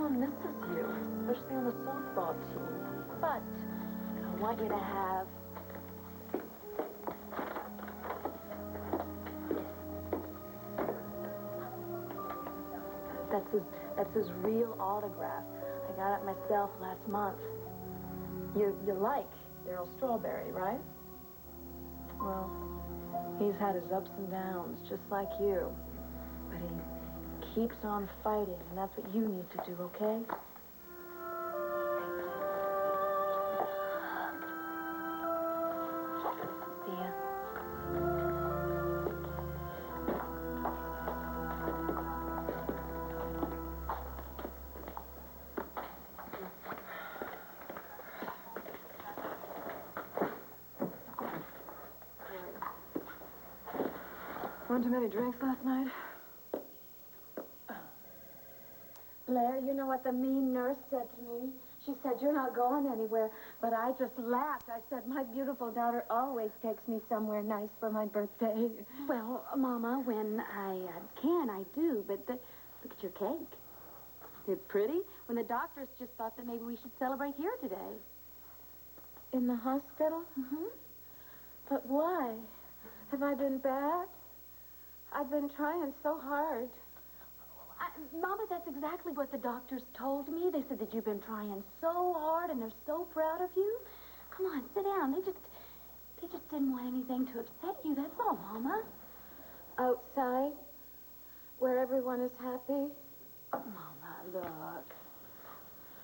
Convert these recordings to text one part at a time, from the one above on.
Mom misses you, especially on the softball team. But I want you to have... That's his real autograph. I got it myself last month. You like Daryl Strawberry, right? Well, he's had his ups and downs, just like you. But he keeps on fighting, and that's what you need to do, okay? See ya. One too many drinks last night? Blair, you know what the mean nurse said to me? She said, you're not going anywhere. But I just laughed. I said, my beautiful daughter always takes me somewhere nice for my birthday. Well, Mama, when I can, I do. But look at your cake. It's pretty. When the doctors just thought that maybe we should celebrate here today. In the hospital? Mm-hmm. But why? Have I been bad? I've been trying so hard. Mama, that's exactly what the doctors told me. They said that you've been trying so hard and they're so proud of you. Come on, sit down. They just didn't want anything to upset you. That's all, Mama. Outside, where everyone is happy. Mama, look.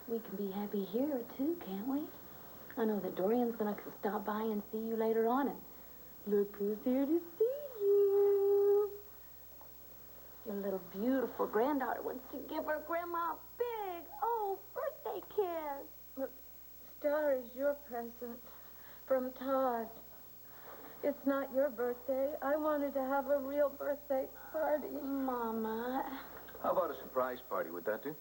We can be happy here, too, can't we? I know that Dorian's gonna stop by and see you later on, and look who's here to see you. Your little beautiful granddaughter wants to give her grandma a big, old birthday kiss. Look, Star is your present from Todd. It's not your birthday. I wanted to have a real birthday party. Mama. How about a surprise party? Would that do?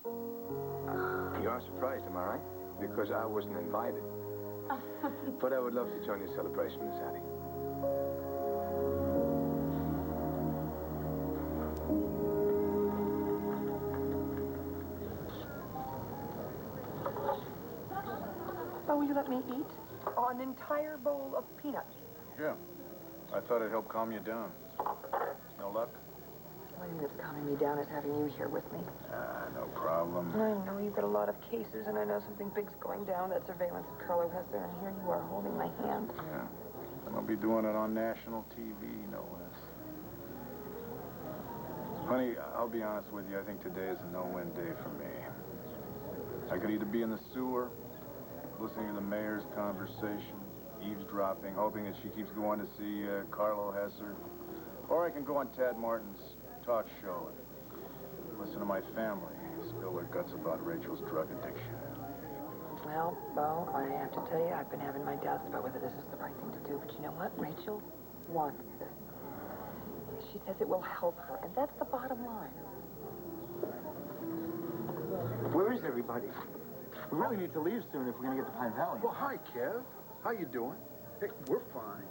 You are surprised, am I right? Because I wasn't invited. But I would love to join your celebration, Miss Hattie. Oh, will you let me eat? Oh, an entire bowl of peanuts. Yeah. I thought it'd help calm you down. No luck? The only thing that's calming me down is having you here with me. No problem. I know you've got a lot of cases, and I know something big's going down. That surveillance of Carlo Hester, and here you are holding my hand. Yeah. And I'll be doing it on national TV, no less. Honey, I'll be honest with you. I think today is a no-win day for me. I could either be in the sewer, listening to the mayor's conversation, eavesdropping, hoping that she keeps going to see Carlo Hesser, or I can go on Tad Martin's talk show and listen to my family spill their guts about Rachel's drug addiction. Well, Bo, I have to tell you, I've been having my doubts about whether this is the right thing to do, but you know what? Rachel wants this. She says it will help her, and that's the bottom line. Where is everybody? We really need to leave soon if we're going to get to Pine Valley. Well, hi, Kev. How you doing? Hey, we're fine.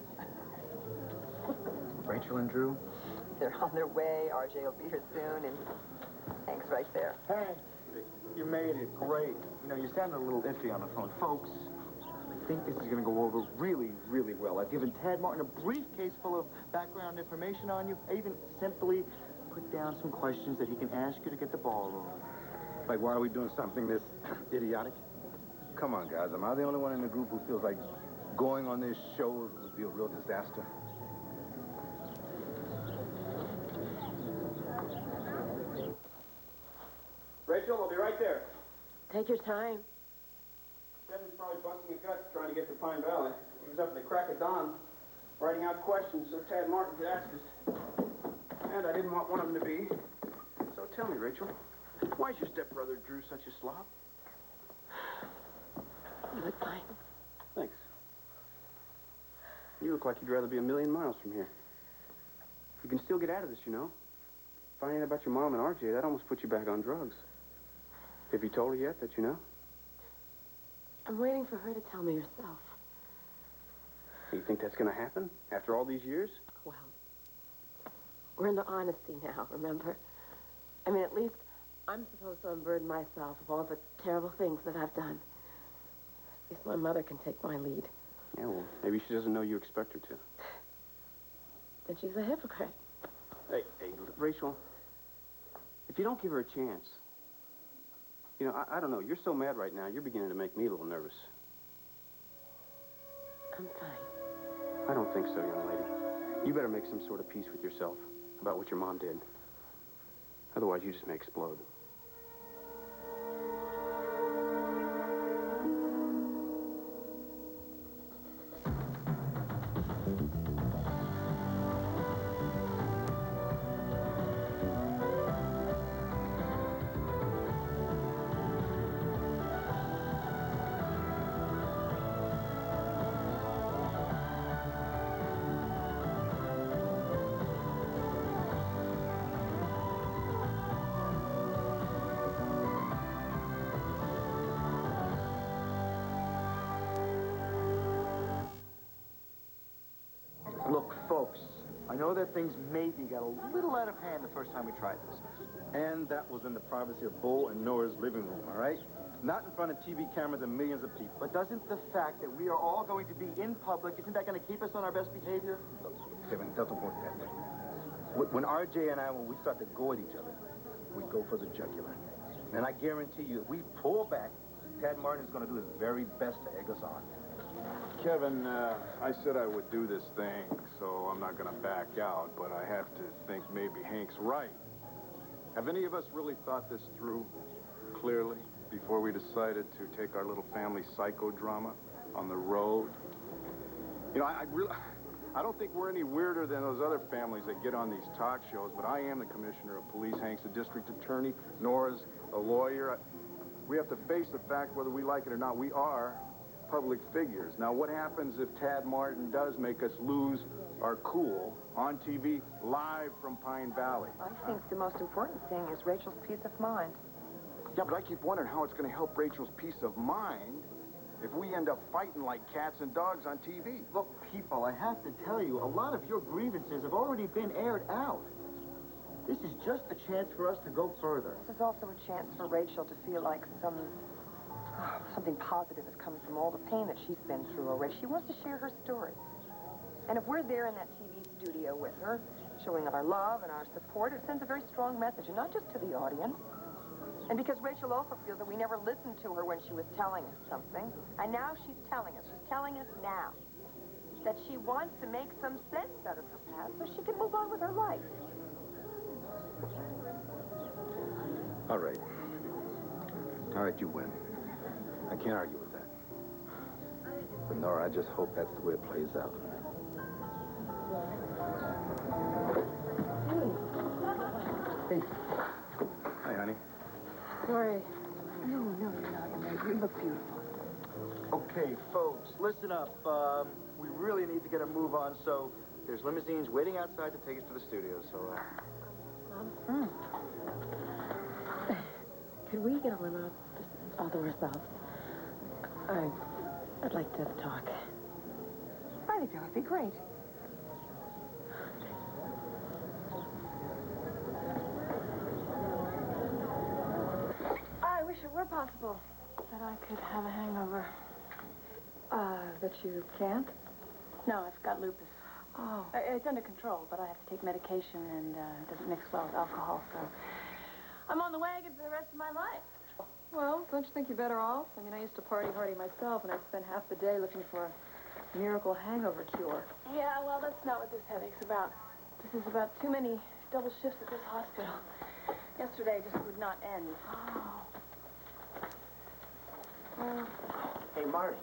Rachel and Drew? They're on their way. RJ will be here soon, and Hank's right there. Hey, you made it. Great. You know, you sounded a little iffy on the phone. Folks, I think this is going to go over really, really well. I've given Tad Martin a briefcase full of background information on you. I even simply put down some questions that he can ask you to get the ball rolling. Like, why are we doing something this idiotic? Come on, guys. Am I the only one in the group who feels like going on this show would be a real disaster? Rachel, I'll be right there. Take your time. Kevin's probably busting his guts trying to get to Pine Valley. He was up at the crack of dawn writing out questions so Tad Martin could ask us. And I didn't want one of them to be. So tell me, Rachel, why is your stepbrother Drew such a slob? You look fine. Thanks. You look like you'd rather be a million miles from here. You can still get out of this, you know. Finding out about your mom and RJ, that almost put you back on drugs. Have you told her yet that you know? I'm waiting for her to tell me herself. You think that's going to happen after all these years? Well, we're into honesty now, remember? I mean, at least I'm supposed to unburden myself of all the terrible things that I've done. At least my mother can take my lead. Yeah, well, maybe she doesn't know you expect her to. Then she's a hypocrite. Hey, Rachel, if you don't give her a chance, you know, I don't know, you're so mad right now, you're beginning to make me a little nervous. I'm fine. I don't think so, young lady. You better make some sort of peace with yourself about what your mom did. Otherwise, you just may explode. Look, folks, I know that things maybe got a little out of hand the first time we tried this. And that was in the privacy of Bo and Nora's living room, all right? Not in front of TV cameras and millions of people. But doesn't the fact that we are all going to be in public, isn't that going to keep us on our best behavior? Kevin, it doesn't work that way. When RJ and I, when we start to go at each other, we go for the jugular. And I guarantee you, if we pull back, Tad Martin is going to do his very best to egg us on. Kevin, I said I would do this thing, so I'm not going to back out, but I have to think maybe Hank's right. Have any of us really thought this through clearly before we decided to take our little family psychodrama on the road? You know, I don't think we're any weirder than those other families that get on these talk shows, but I am the commissioner of police, Hank's the district attorney, Nora's a lawyer. We have to face the fact, whether we like it or not, we are public figures. Now, what happens if Tad Martin does make us lose our cool on TV live from Pine Valley? I think the most important thing is Rachel's peace of mind. Yeah, but I keep wondering how it's going to help Rachel's peace of mind if we end up fighting like cats and dogs on TV. Look, people, I have to tell you, a lot of your grievances have already been aired out. This is just a chance for us to go further. This is also a chance for Rachel to feel like something positive is coming from all the pain that she's been through already. She wants to share her story. And if we're there in that TV studio with her, showing our love and our support, it sends a very strong message, and not just to the audience. And because Rachel also feels that we never listened to her when she was telling us something, and now she's telling us now, that she wants to make some sense out of her past so she can move on with her life. All right. All right, you win. I can't argue with that. But Nora, I just hope that's the way it plays out. Hey. Hi, honey. Sorry. No, you're not. You look beautiful. Okay, folks, listen up. We really need to get a move on, so there's limousines waiting outside to take us to the studio, so, Could we get a limo just all to ourselves? I'd like to talk. I think that would be great. I wish it were possible that I could have a hangover. But you can't? No, I've got lupus. Oh. It's under control, but I have to take medication, and it doesn't mix well with alcohol, so I'm on the wagon for the rest of my life. Well, don't you think you're better off? I mean, I used to party hardy myself, and I'd spend half the day looking for a miracle hangover cure. Yeah, well, that's not what this headache's about. This is about too many double shifts at this hospital. Yesterday just would not end. Hey, Marty.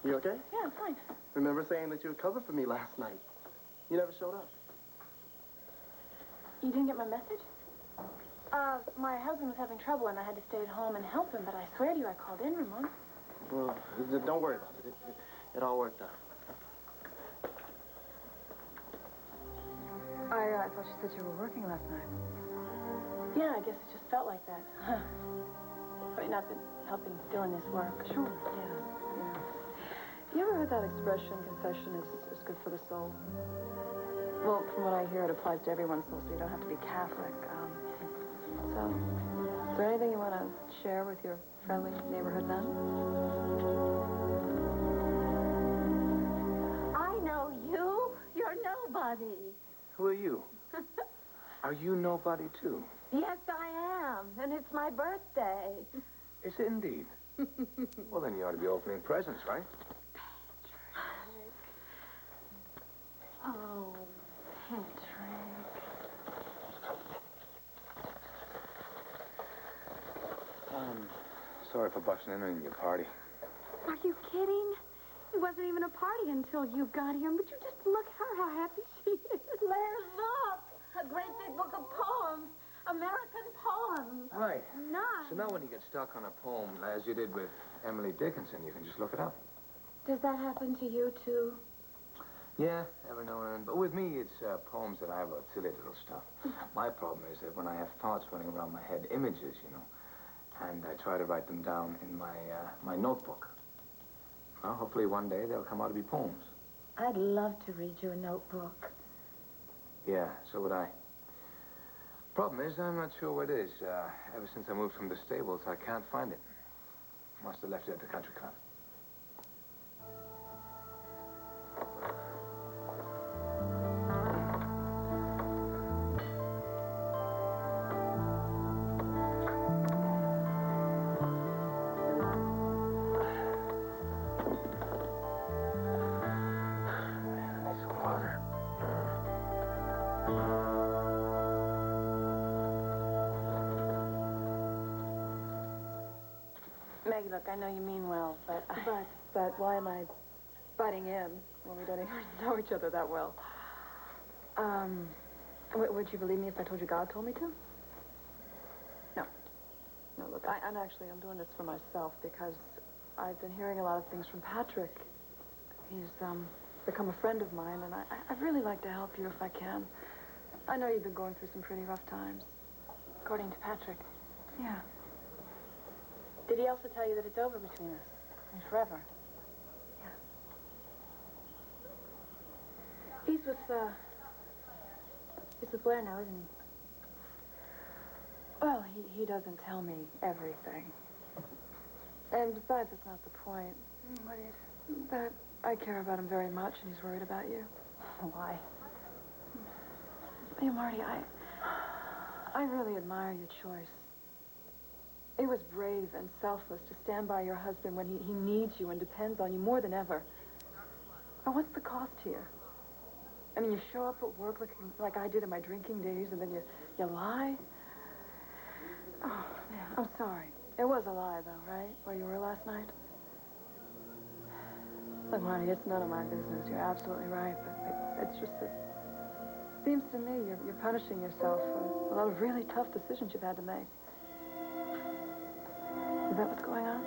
You okay? Yeah, I'm fine. Remember saying that you would cover for me last night? You never showed up. You didn't get my message? My husband was having trouble, and I had to stay at home and help him, but I swear to you, I called in, Ramon. Well, don't worry about it. It all worked out. I thought you said you were working last night. Yeah, I guess it just felt like that. I mean, I've been helping Dylan his work. Sure, yeah. You ever heard that expression, confession is good for the soul? Well, from what I hear, it applies to everyone's soul, so you don't have to be Catholic. So, is there anything you want to share with your friendly neighborhood then? I know you. You're nobody. Who are you? Are you nobody, too? Yes, I am. And it's my birthday. Is it indeed? Well, then you ought to be opening presents, right? Oh, Patrick. Sorry for busting in on your party. Are you kidding? It wasn't even a party until you got here. But you just look at her, how happy she is. Blair, look! A great big book of poems. American poems. Right. Nice. So now when you get stuck on a poem, as you did with Emily Dickinson, you can just look it up. Does that happen to you, too? Yeah, every now and then. But with me, it's poems that I have about silly little stuff. My problem is that when I have thoughts running around my head, images, you know, and I try to write them down in my notebook. Well, hopefully one day they'll come out to be poems. I'd love to read your notebook. Yeah, so would I. Problem is, I'm not sure where it is. Ever since I moved from the stables, I can't find it. Must have left it at the country club. Maggie, look, I know you mean well, but why am I butting in when we don't even know each other that well? Would you believe me if I told you God told me to? No. No, look, I'm doing this for myself because I've been hearing a lot of things from Patrick. He's, become a friend of mine, and I'd really like to help you if I can. I know you've been going through some pretty rough times. According to Patrick. Yeah. Did he also tell you that it's over between us? And forever? Yeah. He's with Blair now, isn't he? Well, he doesn't tell me everything. And besides, that's not the point. What is? That I care about him very much, and he's worried about you. Why? Hey, Marty, I really admire your choice. It was brave and selfless to stand by your husband when he needs you and depends on you more than ever. But what's the cost here? I mean, you show up at work looking like I did in my drinking days, and then you lie? Oh, man, I'm sorry. It was a lie, though, right? Where you were last night? Look, Marty, it's none of my business. You're absolutely right, but it's just that... Seems to me you're punishing yourself for a lot of really tough decisions you've had to make. Is that what's going on?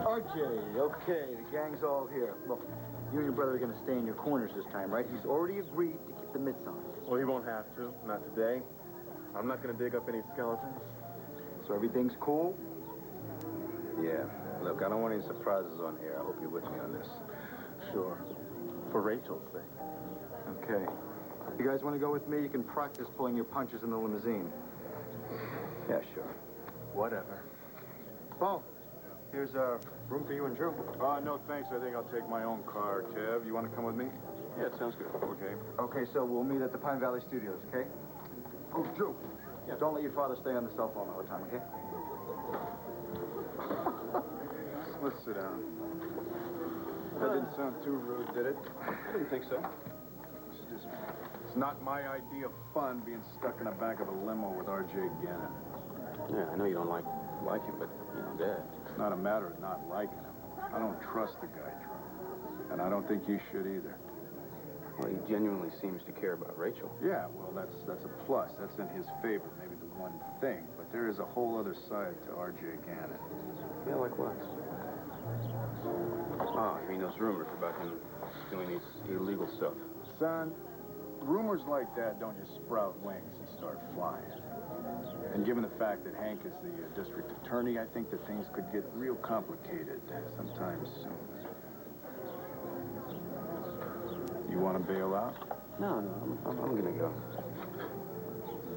RJ, okay, the gang's all here. Look, you and your brother are going to stay in your corners this time, right? He's already agreed to keep the mitts on. Well, he won't have to. Not today. I'm not going to dig up any skeletons. So everything's cool? Yeah. Look, I don't want any surprises on here. I hope you're with me on this. Sure. For Rachel's sake. Okay. You guys want to go with me? You can practice pulling your punches in the limousine. Yeah, sure. Whatever. Paul, here's room for you and Drew. No, thanks. I think I'll take my own car. Kev, you want to come with me? Yeah, it sounds good. Okay. Okay, so we'll meet at the Pine Valley Studios, okay? Oh, Drew. Yeah. Don't let your father stay on the cell phone all the time, okay? Let's sit down. That didn't sound too rude, did it? I didn't think so. It's not my idea of fun being stuck in the back of a limo with R.J. Gannon. Yeah, I know you don't like him, but, you know, Dad. It's not a matter of not liking him. I don't trust the guy, Drew. And I don't think you should either. Well, he genuinely seems to care about Rachel. Yeah, well, that's a plus. That's in his favor, maybe the one thing. But there is a whole other side to R.J. Gannon. Yeah, like what? Oh, I mean those rumors about him doing his illegal stuff. Son, rumors like that don't just sprout wings and start flying. And given the fact that Hank is the district attorney, I think that things could get real complicated sometime soon. You want to bail out? No, I'm gonna go.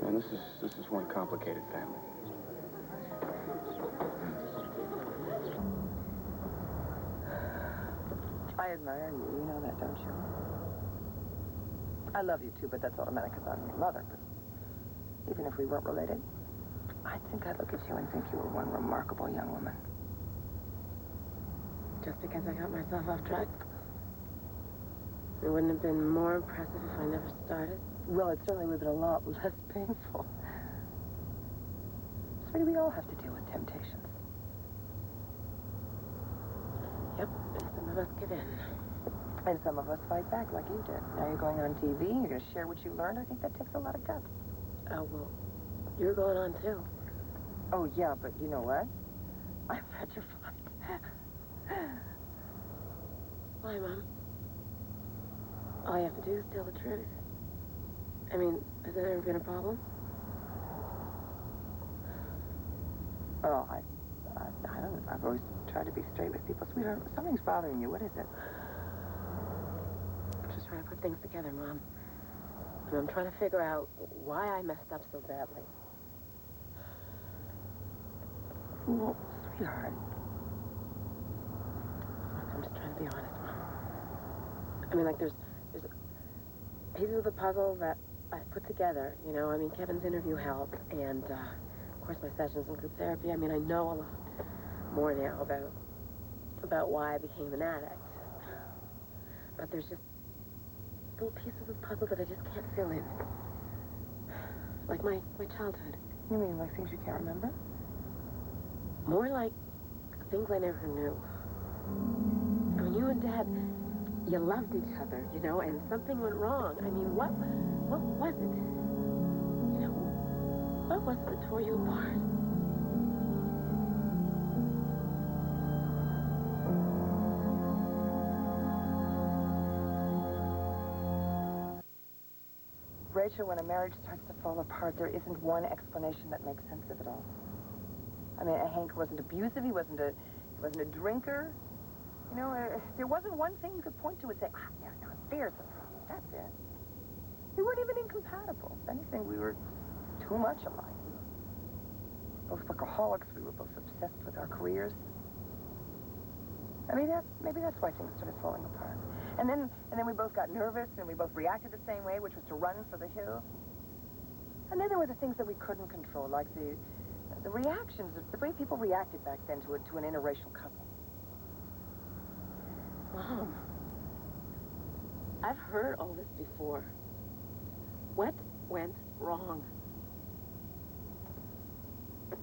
Man, this is one complicated family. I admire you. You know that, don't you? I love you, too, but that's automatic because I'm your mother. But even if we weren't related, I think I'd look at you and think you were one remarkable young woman. Just because I got myself off track? It wouldn't have been more impressive if I never started. Well, it certainly would have been a lot less painful. Sweetie, we all have to deal with temptations. Yep, and some of us give in. And some of us fight back like you did. Now you're going on TV, you're going to share what you learned. I think that takes a lot of guts. Oh, well, you're going on, too. Oh, yeah, but you know what? I'm petrified. Why, Mom? All you have to do is tell the truth. I mean, has there ever been a problem? Oh, I don't know. I've always tried to be straight with people. Sweetheart, something's bothering you. What is it? I'm just trying to put things together, Mom. And I'm trying to figure out why I messed up so badly. Well, sweetheart. I'm just trying to be honest, Mom. I mean, like, there's pieces of the puzzle that I put together, you know. I mean, Kevin's interview helped, and, of course, my sessions in group therapy. I mean, I know a lot more now about why I became an addict. But there's just little pieces of the puzzle that I just can't fill in. Like my childhood. You mean like things you can't remember? More like things I never knew. I mean, you and Dad, you loved each other, you know, and something went wrong. I mean, what was it? You know, what was it that tore you apart? Rachel, when a marriage starts to fall apart, there isn't one explanation that makes sense of it all. I mean, Hank wasn't abusive. He wasn't a drinker. You know, there wasn't one thing you could point to and say, yeah, now there's the problem. That's it. We weren't even incompatible. If anything, we were too much alike. Both workaholics. We were both obsessed with our careers. I mean, maybe that's why things started falling apart. And then we both got nervous, and we both reacted the same way, which was to run for the hills. And then there were the things that we couldn't control, like the reactions, the way people reacted back then to an interracial couple. Mom, I've heard all this before. What went wrong?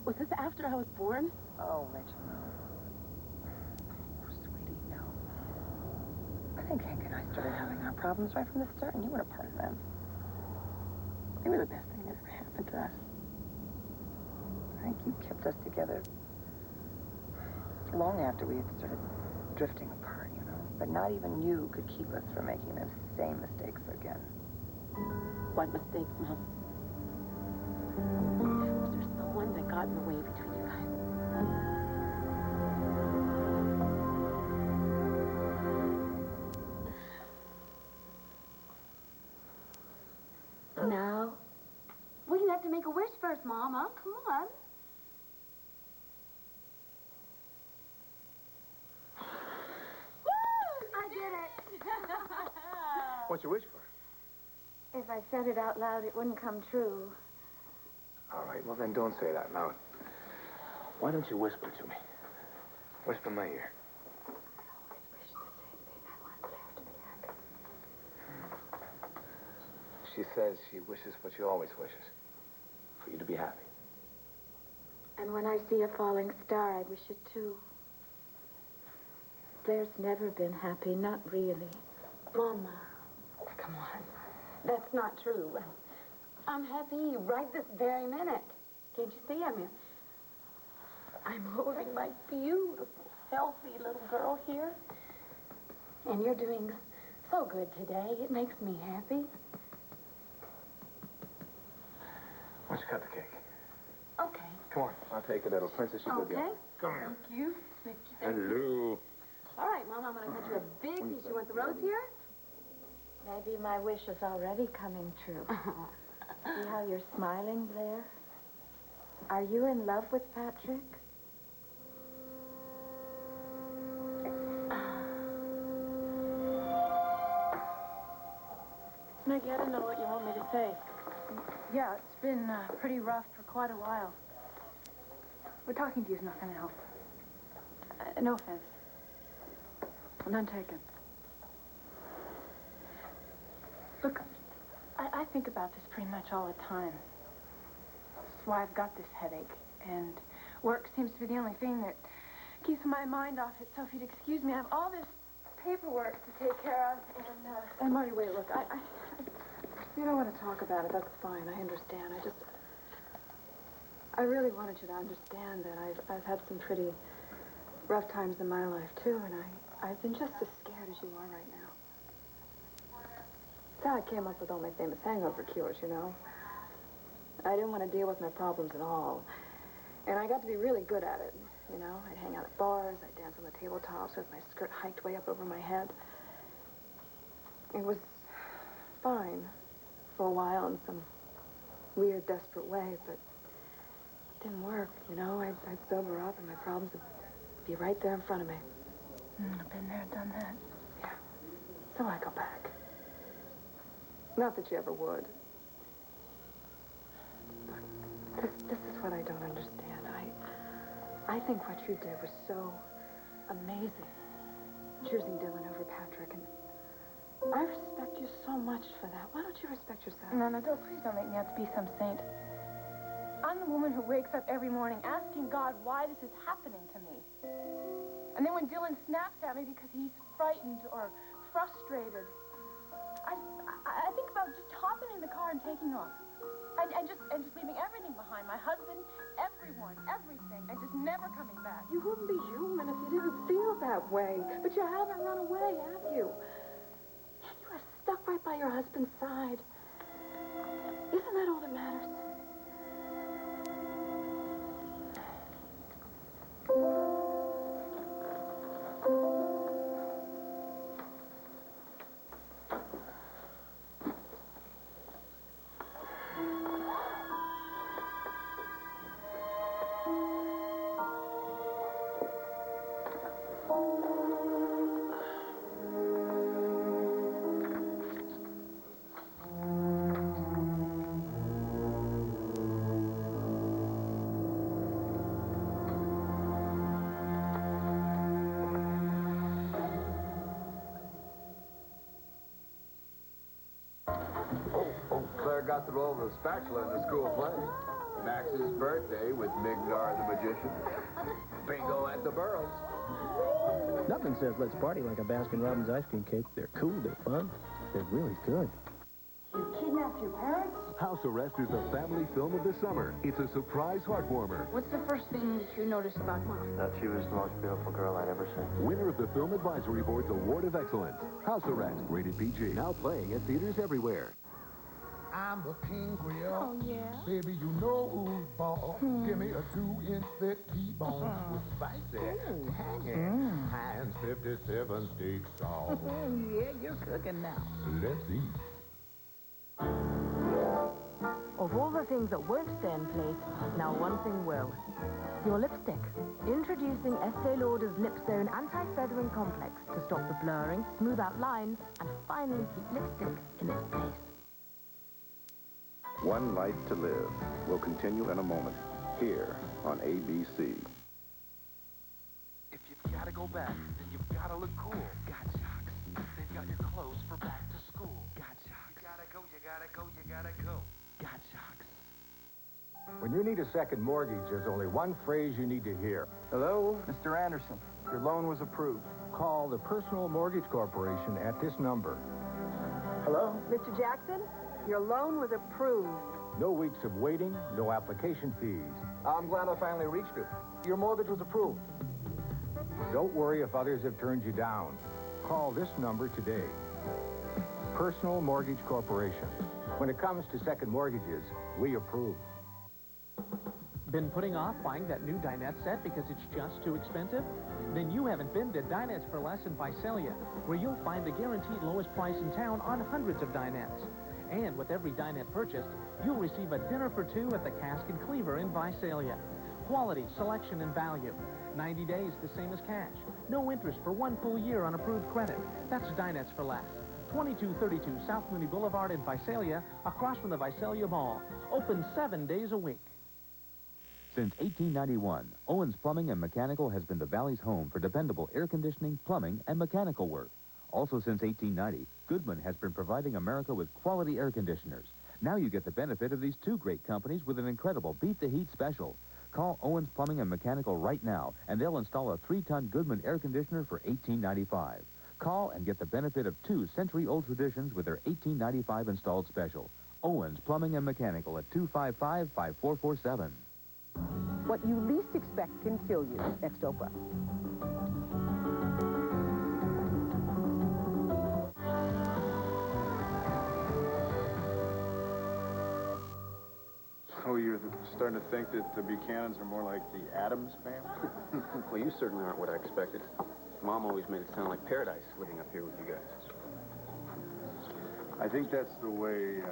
Was this after I was born? Oh, Rachel, no. Oh, sweetie, no. I think Hank and I started having our problems right from the start, and you weren't a part of them. You were the best thing that ever happened to us. I think you kept us together long after we had started drifting apart, you know. But not even you could keep us from making those same mistakes again. What mistakes, Mom? Was there someone that got in the way between you guys? Now? Well, you have to make a wish first, Mama. Come on. I did it. What's your wish for? If I said it out loud, it wouldn't come true. All right, well, then don't say it out loud. Why don't you whisper to me? Whisper in my ear. She says she wishes what she always wishes. For you to be happy. And when I see a falling star, I wish it too. Claire's never been happy, not really. Mama, come on. That's not true. I'm happy right this very minute. Can't you see? I mean, I'm holding my beautiful, healthy little girl here. And you're doing so good today. It makes me happy. Why don't you cut the cake? Okay. Come on, I'll take it, little princess. You go Okay. down. Come here. Thank you. Thank you. Hello. All right, Mama, I'm going to cut you a big piece. You want the rose here? Maybe my wish is already coming true. See how you're smiling, Blair? Are you in love with Patrick? Maggie, I don't know what you want me to say. Yeah, it's been pretty rough for quite a while. But talking to you is not going to help. No offense. None taken. Look, I think about this pretty much all the time. That's why I've got this headache. And work seems to be the only thing that keeps my mind off it. So if you'd excuse me, I have all this paperwork to take care of. And Marty, wait, look, you don't want to talk about it. That's fine. I understand. I really wanted you to understand that I've had some pretty rough times in my life, too, and I've been just as scared as you are right now. That's how I came up with all my famous hangover cures, you know. I didn't want to deal with my problems at all. And I got to be really good at it, you know. I'd hang out at bars, I'd dance on the tabletops with my skirt hiked way up over my head. It was fine for a while in some weird, desperate way, but it didn't work, you know. I'd sober up and my problems would be right there in front of me. I've been there, done that. Yeah. So I go back. Not that you ever would. But this is what I don't understand. I think what you did was so amazing, choosing Dylan over Patrick, and I respect you so much for that. Why don't you respect yourself? No, please don't make me out to be some saint. I'm the woman who wakes up every morning asking God why this is happening to me. And then when Dylan snaps at me because he's frightened or frustrated, I think about just hopping in the car and taking off. And just leaving everything behind. My husband, everyone, everything, and just never coming back. You wouldn't be human if you didn't feel that way. But you haven't run away, have you? You are stuck right by your husband's side. Isn't that all that matters? Got the role of the spatula in the school play. Max's birthday with Mignar the magician. Bingo at the Burrows. Nothing says let's party like a Baskin-Robbins ice cream cake. They're cool, they're fun, they're really good. You kidnapped your parents? House Arrest is the family film of the summer. It's a surprise heartwarmer. What's the first thing that you noticed about Mom? That she was the most beautiful girl I'd ever seen. Winner of the Film Advisory Board's Award of Excellence. House Arrest, rated PG. Now playing at theaters everywhere. I'm the King Creole. Oh, yeah? Baby, you know who's ball. Give me a 2-inch thick T-bone with spicy, hanging, Heinz 57 steak sauce. Yeah, you're cooking now. Let's eat. Of all the things that won't stay in place, now one thing will. Your lipstick. Introducing Estee Lauder's Lip Zone Anti-Feathering Complex to stop the blurring, smooth out lines, and finally keep lipstick in its place. One Life to Live will continue in a moment here on ABC. If you've got to go back, then you've got to look cool. Got Jocks. They've got your clothes for back to school. Got Jocks. You gotta go, you gotta go, you gotta go. Got Jocks. When you need a second mortgage, there's only one phrase you need to hear. Hello, Mr. Anderson. Your loan was approved. Call the Personal Mortgage Corporation at this number. Hello? Mr. Jackson, your loan was approved. No weeks of waiting, no application fees. I'm glad I finally reached you. Your mortgage was approved. Don't worry if others have turned you down. Call this number today. Personal Mortgage Corporation. When it comes to second mortgages, we approve. Been putting off buying that new dinette set because it's just too expensive? Then you haven't been to Dinettes for Less in Visalia, where you'll find the guaranteed lowest price in town on hundreds of dinettes. And with every dinette purchased, you'll receive a dinner for two at the Cask and Cleaver in Visalia. Quality, selection, and value. 90 days the same as cash. No interest for 1 full year on approved credit. That's Dinettes for Less. 2232 South Mooney Boulevard in Visalia, across from the Visalia Mall. Open 7 days a week. Since 1891, Owens Plumbing and Mechanical has been the Valley's home for dependable air conditioning, plumbing, and mechanical work. Also since 1890, Goodman has been providing America with quality air conditioners. Now you get the benefit of these two great companies with an incredible Beat the Heat special. Call Owens Plumbing and Mechanical right now, and they'll install a 3-ton Goodman air conditioner for $18.95. Call and get the benefit of 2 century-old traditions with their $18.95 installed special. Owens Plumbing and Mechanical at 255-5447. What you least expect can kill you. Next Oprah. So you're starting to think that the Buchanans are more like the Addams family? Well, you certainly aren't what I expected. Mom always made it sound like paradise living up here with you guys. I think that's the way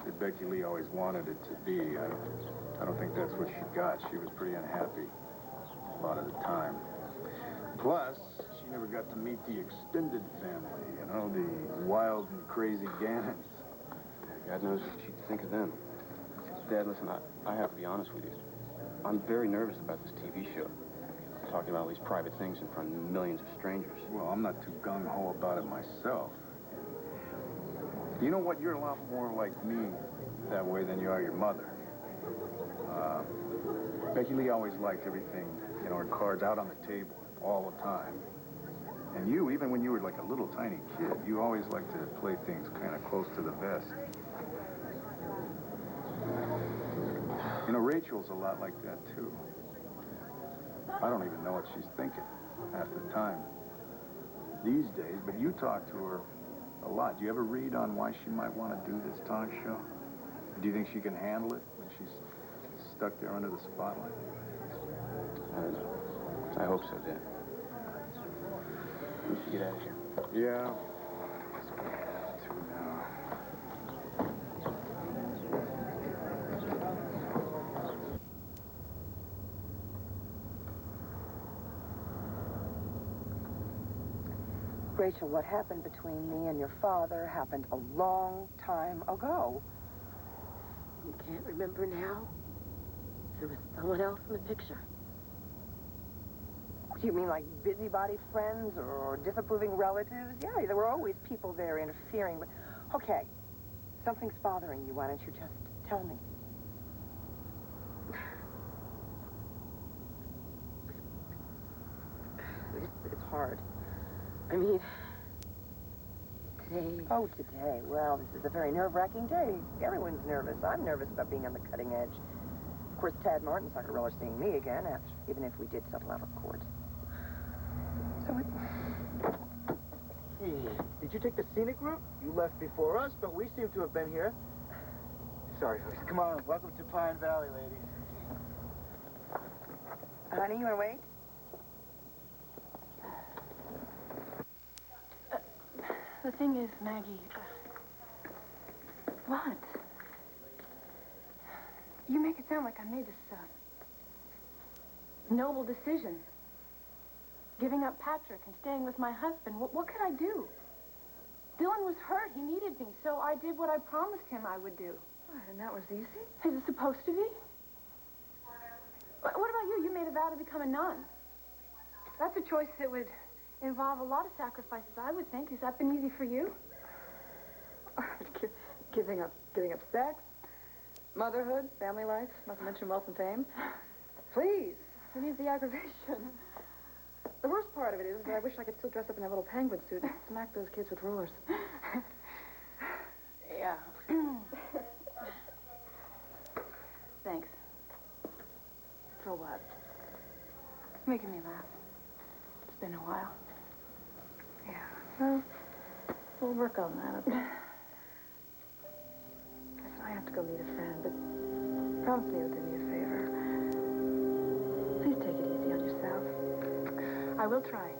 that Becky Lee always wanted it to be. I don't think that's what she got. She was pretty unhappy a lot of the time. Plus, she never got to meet the extended family, you know, the wild and crazy Gannons. Yeah, God knows what she'd think of them. Dad, listen, I have to be honest with you. I'm very nervous about this TV show. Talking about all these private things in front of millions of strangers. Well, I'm not too gung-ho about it myself. You know what? You're a lot more like me that way than you are your mother. Becky Lee always liked everything, you know, her cards out on the table all the time. And you, even when you were like a little tiny kid, you always liked to play things kind of close to the vest. You know, Rachel's a lot like that, too. I don't even know what she's thinking half the time these days, but you talk to her a lot. Do you ever read on why she might want to do this talk show? Do you think she can handle it when she's stuck there under the spotlight? I don't know. I hope so, Dad. We should get out of here. Yeah. I guess we have to now. Rachel, what happened between me and your father happened a long time ago. You can't remember now? There was someone else in the picture. Do you mean like busybody friends or disapproving relatives? Yeah, there were always people there interfering, but... Okay, something's bothering you. Why don't you just tell me? It's hard. I mean, today... Oh, today. Well, this is a very nerve-wracking day. Everyone's nervous. I'm nervous about being on the cutting edge. Of course, Tad Martin's not going to relish seeing me again, even if we did settle out of court. So it... Hey, did you take the scenic route? You left before us, but we seem to have been here. Sorry, folks. Come on, welcome to Pine Valley, ladies. Honey, you want to wait? The thing is, Maggie... What? You make it sound like I made this, noble decision. Giving up Patrick and staying with my husband. What could I do? Dylan was hurt. He needed me, so I did what I promised him I would do. What, and that was easy? Is it supposed to be? What about you? You made a vow to become a nun. That's a choice that would involve a lot of sacrifices, I would think. Has that been easy for you? Giving up sex, motherhood, family life, not to mention wealth and fame. Please, who needs the aggravation? The worst part of it is that I wish I could still dress up in that little penguin suit and smack those kids with rulers. Yeah. Thanks. For what? Making me laugh. It's been a while. Yeah, well, we'll work on that. Listen, I have to go meet a friend, but promise me you'll do me a favor. I will try.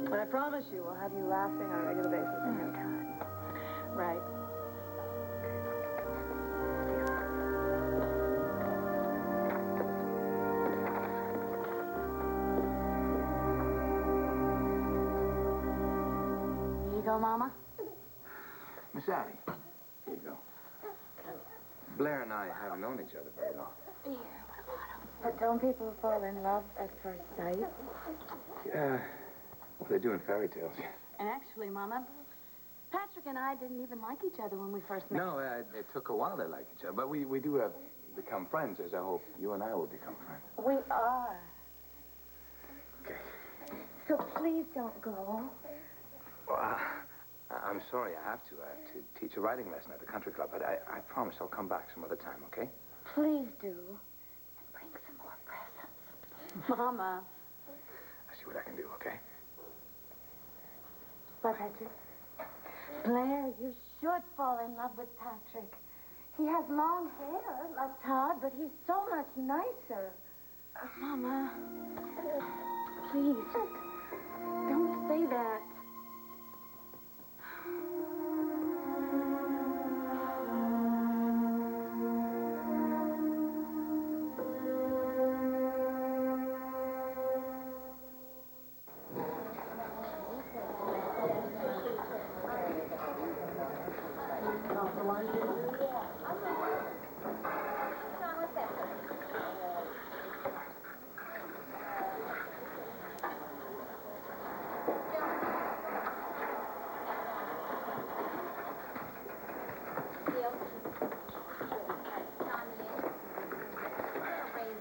But I promise you, we'll have you laughing on a regular basis in no time. Right. Here you go, Mama. Miss Addie, here you go. Blair and I haven't known each other very long. But don't people fall in love at first sight? Yeah, well, they do in fairy tales. And actually, Mama, Patrick and I didn't even like each other when we first met. No, it took a while to like each other, but we do have become friends, as I hope you and I will become friends. We are. Okay. So please don't go. Well, I'm sorry I have to. I have to teach a writing lesson at the country club, but I promise I'll come back some other time, okay? Please do. And bring some more presents. Mama. I'll see what I can do, okay? Bye, Patrick. Blair, you should fall in love with Patrick. He has long hair, like Todd, but he's so much nicer. Mama, please, don't say that.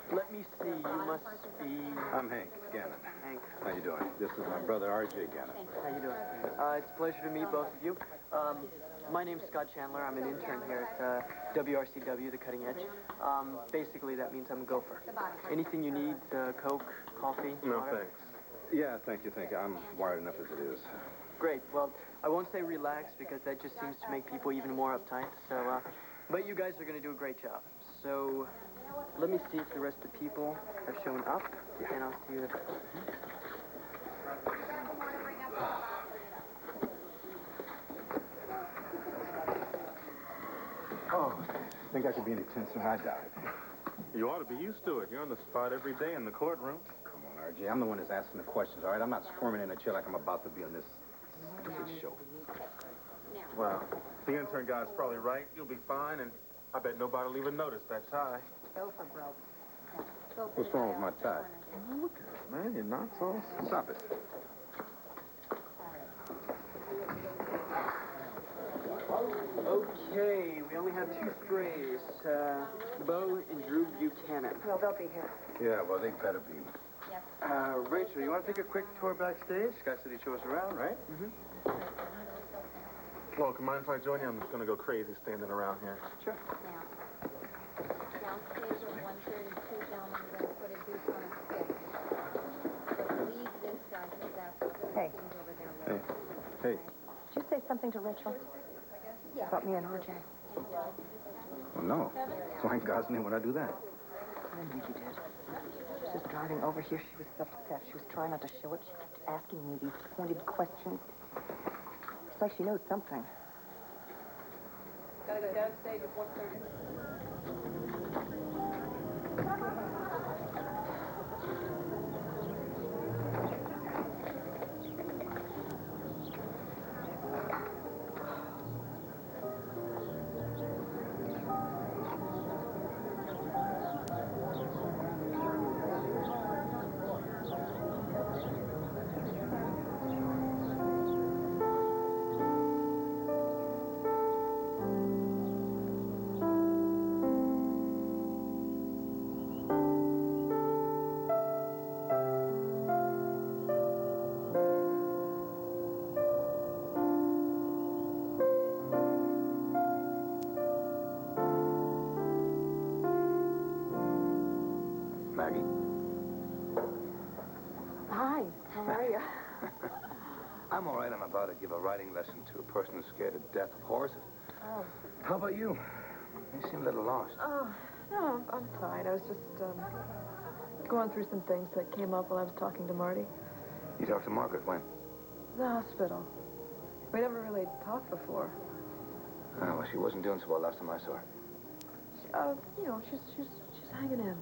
Let me see, you must be... I'm Hank Gannon. Hank. How you doing? This is my brother, R.J. Gannon. How you doing? It's a pleasure to meet both of you. My name's Scott Chandler. I'm an intern here at WRCW, the Cutting Edge. Basically, that means I'm a gopher. Anything you need, Coke, coffee, No, water? thanks. Yeah, thank you. I'm wired enough as it is. Great. Well, I won't say relax because that just seems to make people even more uptight. So, but you guys are going to do a great job. So, let me see if the rest of the people have shown up, and I'll see you there. Oh, think I could be any tenser? I doubt it. You ought to be used to it. You're on the spot every day in the courtroom. Come on, R.J. I'm the one that's asking the questions, all right? I'm not squirming in a chair like I'm about to be on this stupid show. Well, the intern guy's probably right. You'll be fine, and I bet nobody will even notice that tie. Gopher broke. What's wrong with my tie? Look at it, man. Your knot's all... Stop it. Okay, we only have two strays, Bo and Drew Buchanan. Well, they'll be here. Yeah, well, they better be. Rachel, you want to take a quick tour backstage? Guy said he shows around, right? Look, mind if I join you? I'm just going to go crazy standing around here. Sure. Downstairs at 132, gentlemen, we're going to put a deuce on a stick. But leave this guy, he's after Hey. over there. Hey. Did you say something to Rachel? About me and RJ? Well, no. Why in God's name would I do that? I knew you did. She was driving over here. She was upset. She was trying not to show it. She kept asking me these pointed questions. It's like she knows something. Gotta go downstage at 1:30. Maggie? Hi, how are you? I'm all right. I'm about to give a writing lesson to a person who's scared to death of horses. Oh. How about you? You seem a little lost. Oh, no, I'm fine. I was just, going through some things that came up while I was talking to Marty. You talked to Margaret when? The hospital. We never really talked before. Oh, well, she wasn't doing so well last time I saw her. You know, she's hanging in.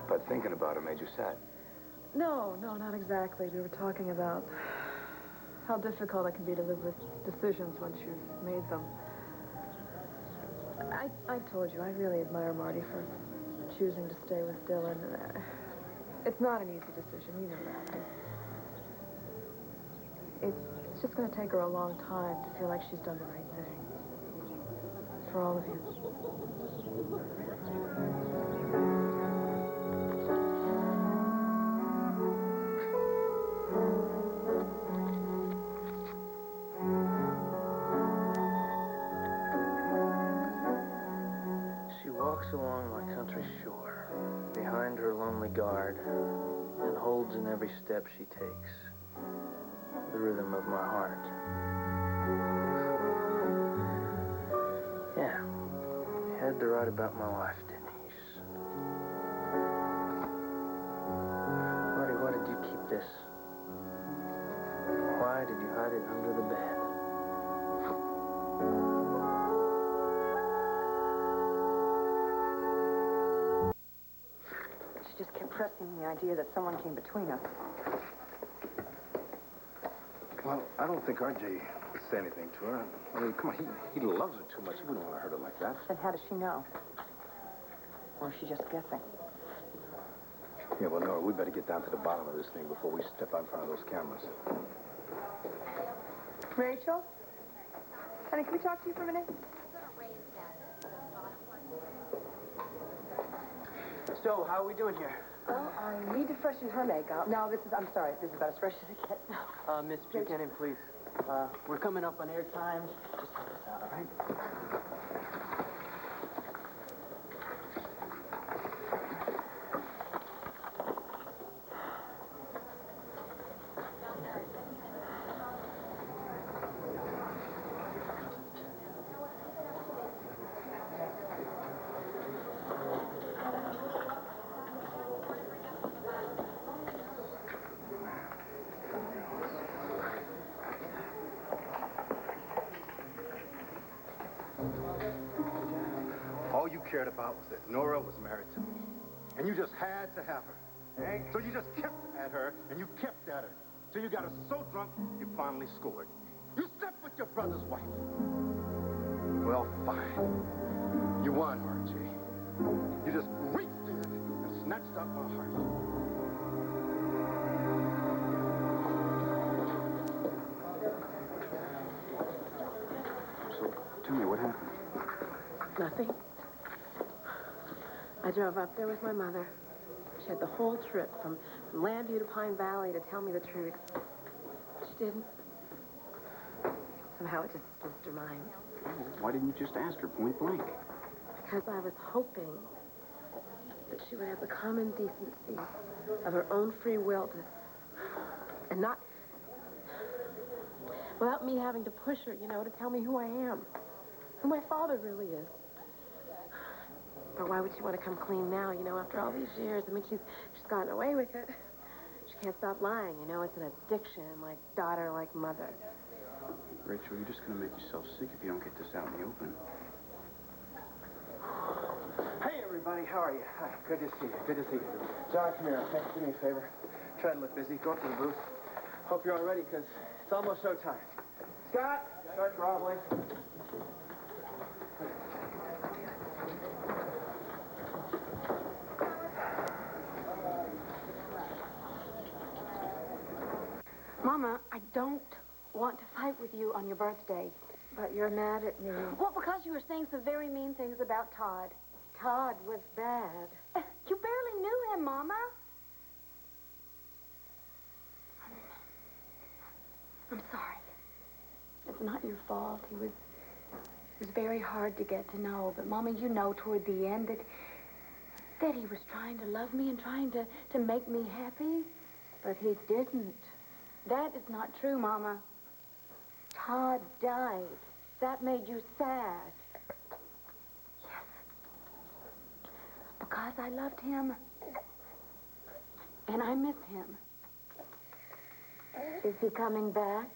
But thinking about her made you sad. No, not exactly. We were talking about how difficult it can be to live with decisions once you've made them. I've told you, I really admire Marty for choosing to stay with Dylan. It's not an easy decision, you know that. It's just going to take her a long time to feel like she's done the right thing. For all of you. She walks along my country shore, behind her lonely guard, and holds in every step she takes the rhythm of my heart. Yeah, you had to write about my life, didn't you? Marty, why did you keep this? Why did you hide it under the bed? She just kept pressing the idea that someone came between us. Well, I don't think RJ would say anything to her. I mean, come on, he loves her too much. He wouldn't want to hurt her like that. Then how does she know? Or is she just guessing? Yeah, well, Nora, we better get down to the bottom of this thing before we step out in front of those cameras. Rachel? Honey, can we talk to you for a minute? So, how are we doing here? Well, I need to freshen her makeup. No, I'm sorry, this is about as fresh as it gets. Miss Buchanan, please. We're coming up on airtime. Just help us out, all right? All you cared about was that Nora was married to me. And you just had to have her. Hank. So you just kept at her, and you kept at her. Till you got her so drunk, you finally scored. You slept with your brother's wife. Well, fine. You won, RJ. You just reached in and snatched out my heart. So, tell me, what happened? Nothing. I drove up there with my mother. She had the whole trip from Landview to Pine Valley to tell me the truth. She didn't. Somehow it just slipped her mind. Why didn't you just ask her point blank? Because I was hoping that she would have the common decency of her own free will to... And not... Without me having to push her, you know, to tell me who I am. Who my father really is. But why would she want to come clean now, you know, after all these years? I mean, she's gotten away with it. She can't stop lying, you know. It's an addiction, like daughter, like mother. Rachel, you're just going to make yourself sick if you don't get this out in the open. Hey, everybody, how are you? Hi, good to see you, good to see you. John, come here, okay? Do me a favor. Try to look busy. Go up to the booth. Hope you're all ready, because it's almost showtime. Scott, start groveling. Mama, I don't want to fight with you on your birthday. But you're mad at me. Well, because you were saying some very mean things about Todd. Todd was bad. You barely knew him, Mama. I'm sorry. It's not your fault. He was very hard to get to know. But, Mama, you know toward the end that he was trying to love me and trying to make me happy. But he didn't. That is not true, Mama. Todd died. That made you sad. Yes. Because I loved him. And I miss him. Is he coming back?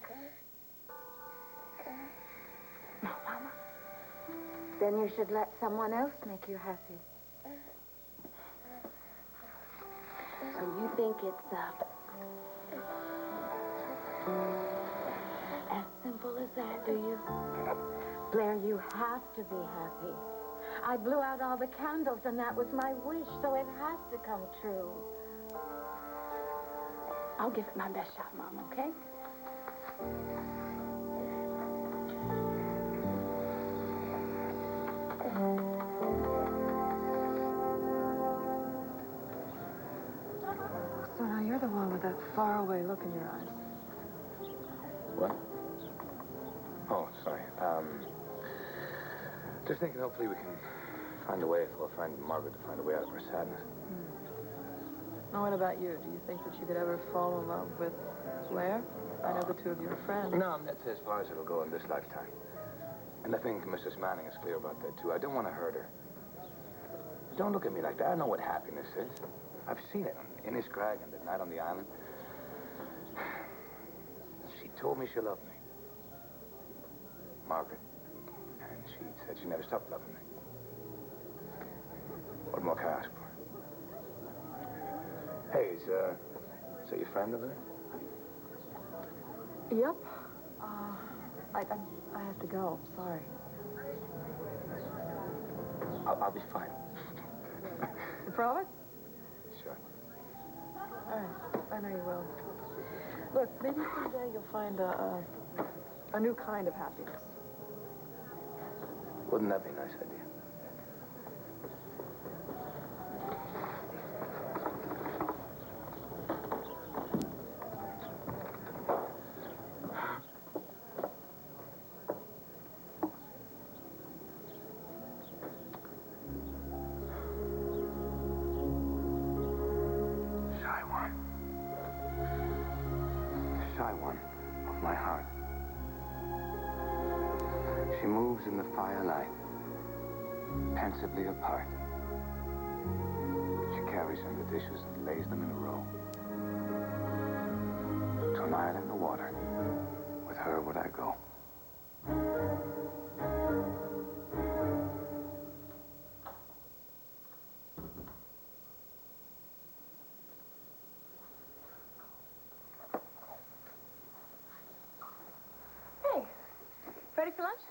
No, Mama. Then you should let someone else make you happy. So you think it's as simple as that, do you? Blair, you have to be happy. I blew out all the candles, and that was my wish, so it has to come true. I'll give it my best shot, Mom, okay? So now you're the one with that faraway look in your eyes. What? Oh, sorry. Just thinking hopefully we can find a way, if we'll find Margaret, to find a way out of her sadness. Now, what about you? Do you think that you could ever fall in love with Blair? I know the two of you are friends. No, that's as far as it'll go in this lifetime. And I think Mrs. Manning is clear about that, too. I don't want to hurt her. Don't look at me like that. I know what happiness is. I've seen it in Inniscrag and the night on the island. She told me she loved me. Margaret. And she said she never stopped loving me. What more can I ask for? Hey, is that your friend over there? Yep. I have to go. Sorry. I'll be fine. You promise? Sure. All right. I know you will. Look, maybe someday you'll find a new kind of happiness. Wouldn't that be a nice idea? Shy one of my heart. She moves in the firelight, pensively apart. She carries in the dishes and lays them in a row. To an island in the water, with her would I go. Hey, ready for lunch?